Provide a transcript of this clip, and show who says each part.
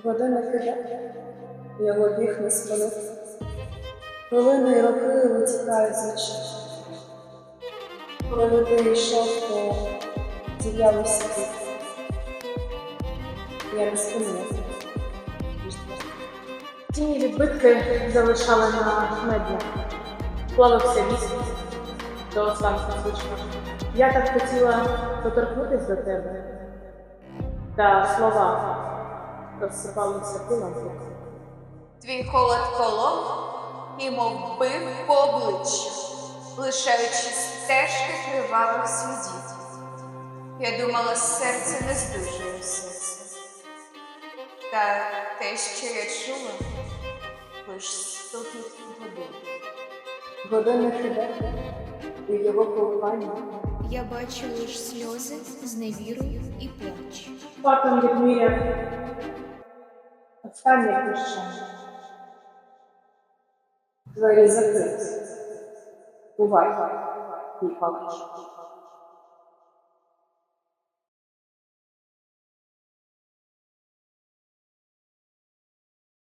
Speaker 1: Годинник іде, його біг не спинив. Хвилини й роки витікають з очей. Коли ти йшов, то з'явився ти. Я не спинилася.
Speaker 2: Тіні відбитки залишали на медіа. Плавився місяць до останнього звичка. Я так хотіла доторкнутись до тебе, та слова розсипалися пилом в руках.
Speaker 3: Твій холод колов і мов бив по обличчю, лишаючи стежки кривавих слідів. Я думала, серце не здужує все це. Та те, що я чула, лиш стукіт води.
Speaker 1: Годинник іде, і його коливання.
Speaker 4: Я бачу лиш сльози, зневіру і плач.
Speaker 2: Фактом відміряв останнє прощання.
Speaker 1: Двері закриті. Бувай, мій палач.